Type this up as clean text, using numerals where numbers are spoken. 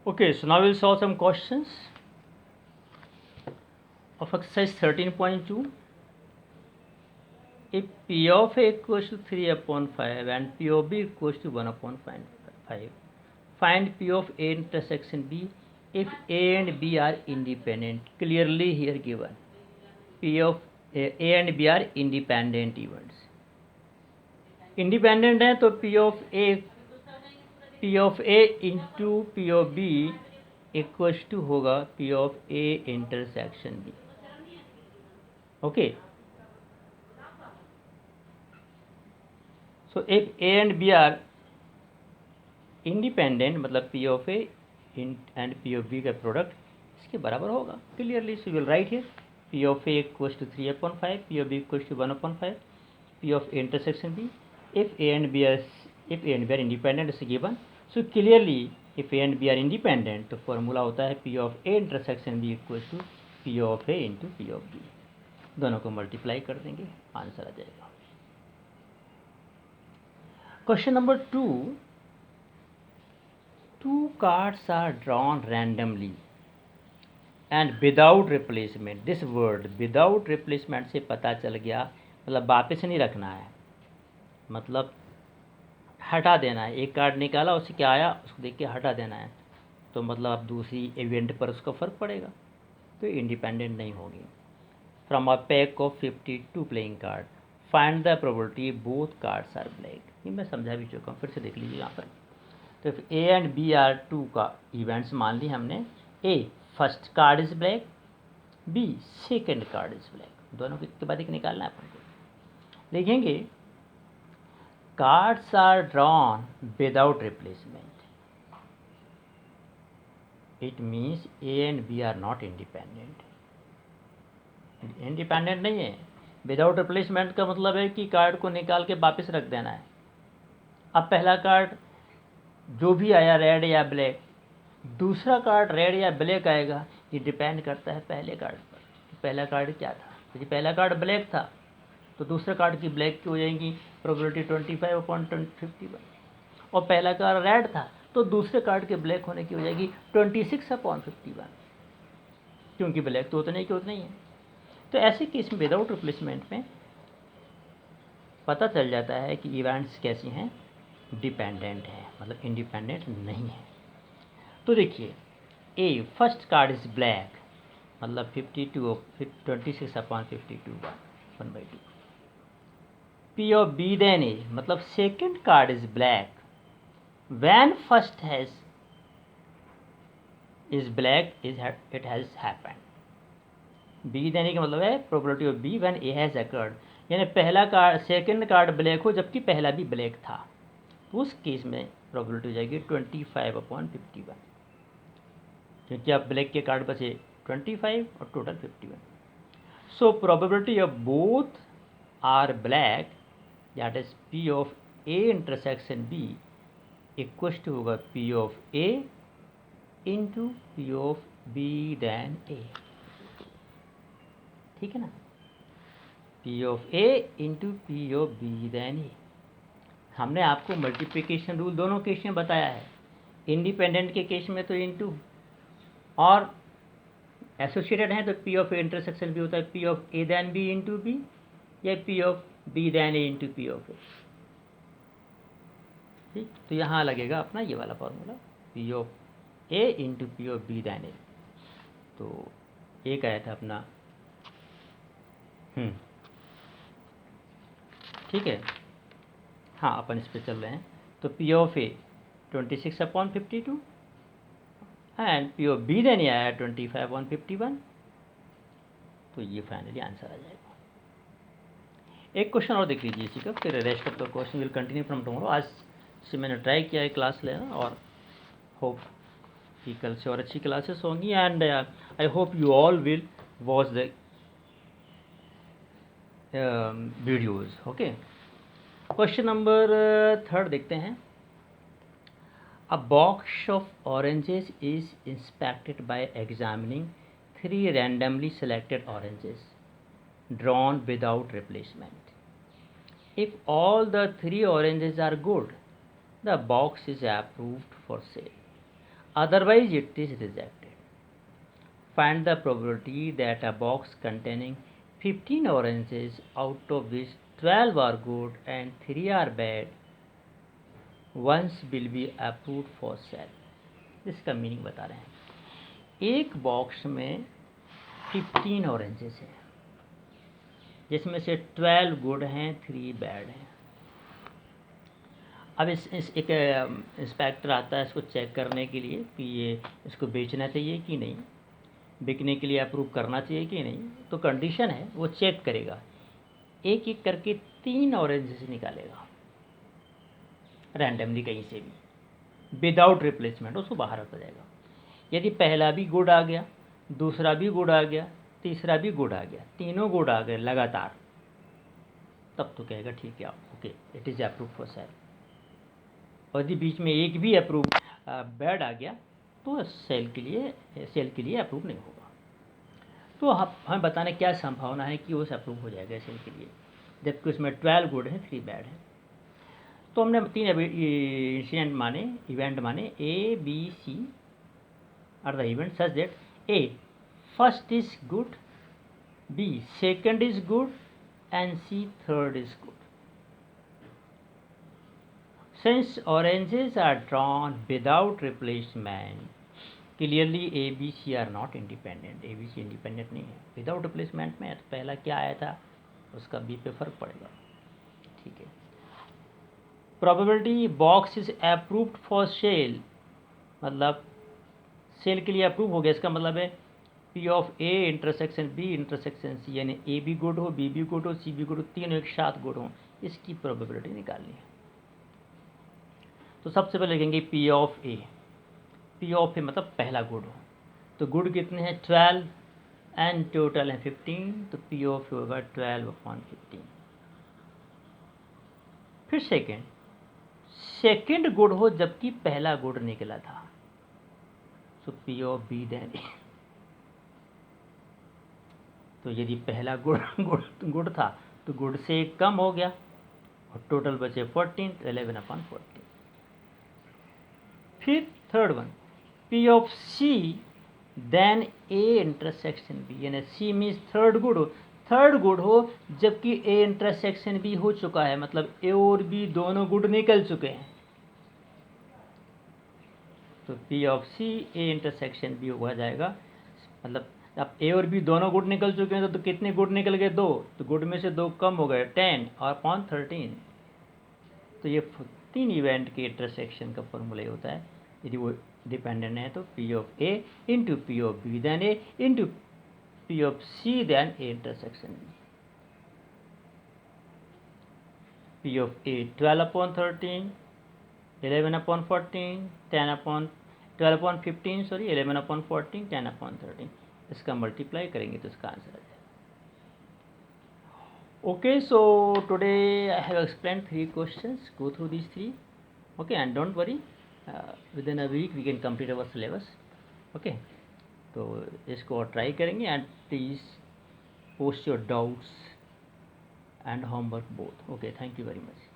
Okay, so now we'll solve some questions of exercise 13.2. If P of A equals to 3 upon 5 and P of B equals to 1 upon 5, find P of A intersection B if A and B are independent. Clearly here given. P of A and B are independent events. Independent है तो P of A into P of B equals to होगा P of A intersection B. Okay. So if A and B are independent, मतलब P of A and P of B का product इसके बराबर होगा. Clearly so we will write here P of A equals to 3 upon 5, P of B equals to 1 upon 5, P of A intersection B. If A and B are independent is given. So clearly if A and B are independent तो formula होता है P of A intersection B equals to P of A into P of B. दोनों को multiply कर देंगे, answer आ जाएगा. Question number 2. Two cards are drawn randomly and without replacement. This word without replacement से पता चल गया, मतलब वापस नहीं रखना है, मतलब हटा देना है. एक कार्ड निकाला, उससे क्या आया उसको देख के हटा देना है, तो मतलब अब दूसरी इवेंट पर उसका फ़र्क पड़ेगा, तो इंडिपेंडेंट नहीं होगी. From a pack of 52 playing card find the probability both cards are black. ये मैं समझा भी चुका हूँ, फिर से देख लीजिए यहाँ पर. तो if A and B are two का इवेंट्स मान ली हमने. A first card is black, B second card is black. दोनों के बाद एक निकालना है अपन को. लिखेंगे cards are drawn without replacement. It means A and B are not independent. Independent नहीं है. विदाउट रिप्लेसमेंट का मतलब है कि कार्ड को निकाल के वापस रख देना है. अब पहला कार्ड जो भी आया रेड या ब्लैक, दूसरा कार्ड रेड या ब्लैक आएगा, ये डिपेंड करता है पहले कार्ड पर. पहला कार्ड क्या था, यदि पहला कार्ड ब्लैक था तो दूसरे कार्ड की ब्लैक की हो जाएगी प्रोबेबिलिटी 25/51. और पहला कार्ड रेड था तो दूसरे कार्ड के ब्लैक होने की हो जाएगी 26/51, क्योंकि ब्लैक तो उतने की उतने ही है. तो ऐसे केस में विदाउट रिप्लेसमेंट में पता चल जाता है कि इवेंट्स कैसी हैं, डिपेंडेंट है, मतलब इंडिपेंडेंट नहीं है. तो देखिए A first card is black, मतलब 26/52 1/2. P of B then is, मतलब second card is black when first has is black it has happened. B देने का मतलब है probability of B when A has occurred, यानी पहला कार्ड सेकेंड कार्ड ब्लैक हो जबकि पहला भी ब्लैक था, तो उस केस में प्रोबेबिलिटी हो जाएगी 25/51, क्योंकि अब ब्लैक के कार्ड बचे 25 और total 51. So probability of both are black, that is P of A intersection B equals to होगा P of A into P of B then A. ठीक है ना, P of A into P of B then A. हमने आपको multiplication rule दोनों case में बताया है. इंडिपेंडेंट के केस में तो इंटू, और एसोसिएटेड हैं तो पी ऑफ ए इंटरसेक्शन भी होता है P of A then B into B, या P of B then A into P of A. ठीक, तो यहाँ लगेगा अपना ये वाला formula P of A into P of B then A. तो एक आया था अपना. ठीक है, हाँ अपन इस पर चल रहे हैं. तो P of A 26/52 and P of B then आया 25/51. तो ये फाइनली आंसर आ जाएगा. एक क्वेश्चन और देख लीजिए इसी का, फिर rest of the question will continue from tomorrow. आज से मैंने ट्राई किया है क्लास लेना, और होप कि कल से और अच्छी क्लासेस होंगी. And I hope you all will watch the videos. Okay, question number 3 देखते हैं. A box of oranges is inspected by examining 3 randomly selected oranges drawn without replacement. If all the 3 oranges are good, the box is approved for sale. otherwise it is rejected. Find the probability that a box containing 15 oranges, out of which 12 are good and 3 are bad, once will be approved for sale. इसका meaning बता रहे हैं। एक box में 15 oranges हैं, जिसमें से 12 good हैं, 3 बैड हैं। अब इस एक इंस्पेक्टर आता है इसको चेक करने के लिए कि ये इसको बेचना चाहिए कि नहीं, बिकने के लिए अप्रूव करना चाहिए कि नहीं। तो कंडीशन है वो चेक करेगा, एक एक करके 3 ऑरेंजेस निकालेगा रैंडमली कहीं से भी, विदाउट रिप्लेसमेंट, उसको बाहर रखा जाएगा। यदि पहला भी गुड आ गया, दूसरा भी गुड आ गया, तीसरा भी गुड आ गया, तीनों गुड आ गए लगातार, तब तो कहेगा ठीक है okay it is approve for sale. और यदि बीच में एक भी अप्रूव बैड आ गया तो सेल के लिए अप्रूव नहीं होगा। तो हमें बताने क्या संभावना है कि वो अप्रूव हो जाएगा सेल के लिए, जबकि उसमें 12 गुड हैं, 3 बैड हैं। तो हमने 3 इवेंट माने A B C are the event such that A first is good, B second is good and C third is good. Since oranges are drawn without replacement, clearly A, B, C are not independent. A, B, C independent नहीं है। Without replacement में तो पहला क्या आया था उसका B पे फर्क पड़ेगा, ठीक है। Probability box is approved for sale, मतलब सेल के लिए अप्रूव हो गया, इसका मतलब है P of A intersection B intersection C, यानी A भी गुड हो, B भी गुड हो, C भी गुड हो, तीनों एक साथ गुड हो, इसकी प्रोबेबिलिटी निकालनी है। तो सबसे पहले लिखेंगे P of A। P of A मतलब पहला गुड हो, तो गुड कितने हैं 12 एंड टोटल है 15, तो P ऑफ A होगा 12/15। फिर सेकेंड गुड हो जबकि पहला गुड निकला था, तो P of B then A। तो यदि पहला गुड था तो गुड से एक कम हो गया और टोटल बचे 14, तो 11/14। फिर third one P of C then A intersection B, यानी C मीन्स थर्ड गुड हो जबकि A इंटरसेक्शन B हो चुका है, मतलब A और B दोनों गुड निकल चुके हैं। तो P of C A intersection B हुआ जाएगा, मतलब अब A और B दोनों गुड निकल चुके हैं तो कितने गुड निकल गए 2, तो गुड में से 2 कम हो गए 10 और अपॉन 13। तो ये 3 इवेंट के इंटरसेक्शन का फॉर्मूला होता है। यदि वो डिपेंडेंट है तो P of A into P of B then A into P of C then A intersection B। P of A 12/13, 11/14, 12/15 sorry 11/14, 10/13, इसका मल्टीप्लाई करेंगे तो इसका आंसर आ जाएगा। Okay, so today I have explained 3 questions. Go through these 3. Okay, and don't worry, within a week we can complete our syllabus. Okay, तो इसको और try करेंगे and please post your doubts and homework both. Okay, thank you very much.